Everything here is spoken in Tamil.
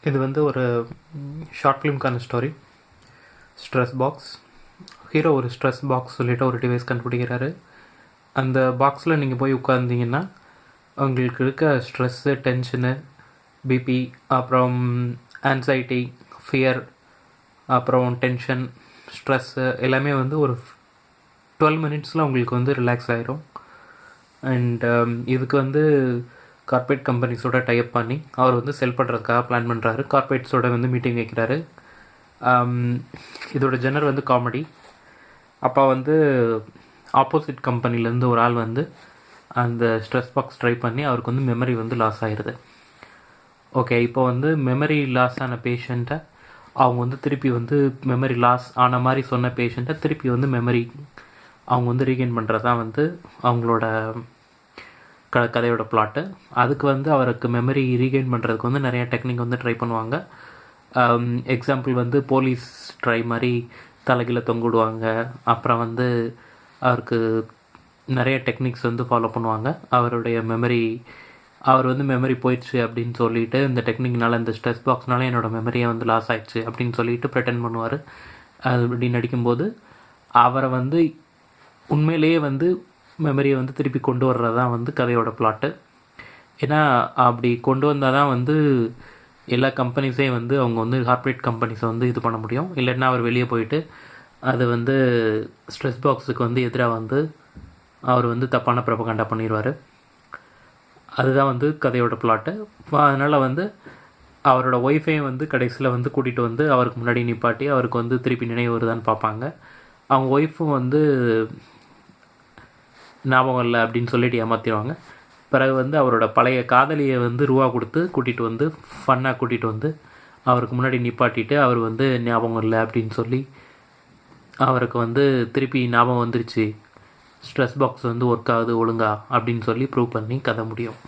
இது வந்து ஒரு ஷார்ட் ஃபிலிம்க்கான ஸ்டோரி. Stress box. ஹீரோ ஒரு ஸ்ட்ரெஸ் பாக்ஸ் சொல்லிட்டு ஒரு டிவைஸ் கண்டுபிடிக்கிறாரு. அந்த பாக்ஸில் நீங்கள் போய் உட்கார்ந்தீங்கன்னா உங்களுக்கு இருக்க ஸ்ட்ரெஸ்ஸு, டென்ஷனு, பிபி, அப்புறம் ஆன்சைட்டி, ஃபியர், அப்புறம் டென்ஷன், ஸ்ட்ரெஸ்ஸு எல்லாமே வந்து ஒரு 12 மினிட்ஸில் உங்களுக்கு வந்து ரிலாக்ஸ் ஆகிரும். அண்ட் இதுக்கு வந்து கார்ப்பரேட் கம்பெனிஸோட டைப் பண்ணி அவர் வந்து செல் பண்ணுறதுக்காக பிளான் பண்ணுறாரு. கார்ப்பரேட்ஸோட வந்து மீட்டிங் வைக்கிறாரு. இதோட ஜெனர் வந்து காமெடி. அப்போ வந்து ஆப்போசிட் கம்பெனிலேருந்து ஒரு ஆள் வந்து அந்த ஸ்ட்ரெஸ் பாக்ஸ் ட்ரை பண்ணி அவருக்கு வந்து மெமரி வந்து லாஸ் ஆகிடுது. ஓகே, இப்போ வந்து மெமரி லாஸ் ஆன பேஷண்ட்டை அவங்க வந்து திருப்பி வந்து மெமரி லாஸ் ஆன மாதிரி சொன்ன பேஷண்ட்டை திருப்பி வந்து மெமரி அவங்க வந்து ரீகெயின் பண்ணுறது தான் வந்து அவங்களோட கதையோட பிளாட்டு. அதுக்கு வந்து அவருக்கு மெமரி ரீகெயின் பண்ணுறதுக்கு வந்து நிறைய டெக்னிக் வந்து ட்ரை பண்ணுவாங்க. எக்ஸாம்பிள் வந்து போலீஸ் ட்ரை மாதிரி தலைகீழ தொங்கிடுவாங்க. அப்புறம் வந்து அவருக்கு நிறைய டெக்னிக்ஸ் வந்து ஃபாலோ பண்ணுவாங்க. அவருடைய அவர் வந்து மெமரி போயிடுச்சு அப்படின்னு சொல்லிட்டு, இந்த டெக்னிக்னால இந்த ஸ்ட்ரெஸ் பாக்ஸ்னால என்னோடய மெமரியை வந்து லாஸ் ஆயிடுச்சு அப்படின்னு சொல்லிட்டு ப்ரிட்டன் பண்ணுவார். அது அப்படி நடிக்கும்போது அவரை வந்து உண்மையிலேயே வந்து மெமரியை வந்து திருப்பி கொண்டு வர்றது தான் வந்து கதையோட பிளாட்டு. ஏன்னா அப்படி கொண்டு வந்தால் தான் வந்து எல்லா கம்பெனிஸையும் வந்து அவங்க வந்து கார்ப்பரேட் கம்பெனிஸை வந்து இது பண்ண முடியும். இல்லைன்னா அவர் வெளியே போயிட்டு அது வந்து ஸ்ட்ரெஸ் பாக்ஸுக்கு வந்து எதிராக வந்து அவர் வந்து தப்பான ப்ரொபகண்டா பண்ணிடுவார். அதுதான் வந்து கதையோட பிளாட்டு. அதனால் வந்து அவரோட ஒய்ஃபையும் வந்து கடைசியில் வந்து கூட்டிகிட்டு வந்து அவருக்கு முன்னாடி நிப்பாட்டி அவருக்கு வந்து திருப்பி நினைவு வருதான்னு பார்ப்பாங்க. அவங்க ஒய்ஃபும் வந்து ஞாபகம் இல்லை அப்படின்னு சொல்லிட்டு ஏமாற்றிடுவாங்க. பிறகு வந்து அவரோட பழைய காதலியை வந்து ரூபா கொடுத்து கூட்டிகிட்டு வந்து ஃபன்னாக கூட்டிகிட்டு வந்து அவருக்கு முன்னாடி நிப்பாட்டிட்டு அவர் வந்து ஞாபகம் இல்லை அப்படின்னு சொல்லி அவருக்கு வந்து திருப்பி ஞாபகம் வந்துருச்சு, ஸ்ட்ரெஸ் பாக்ஸ் வந்து ஒர்க் ஆகுது ஒழுங்கா அப்படின்னு சொல்லி ப்ரூவ் பண்ணி கதை முடியும்.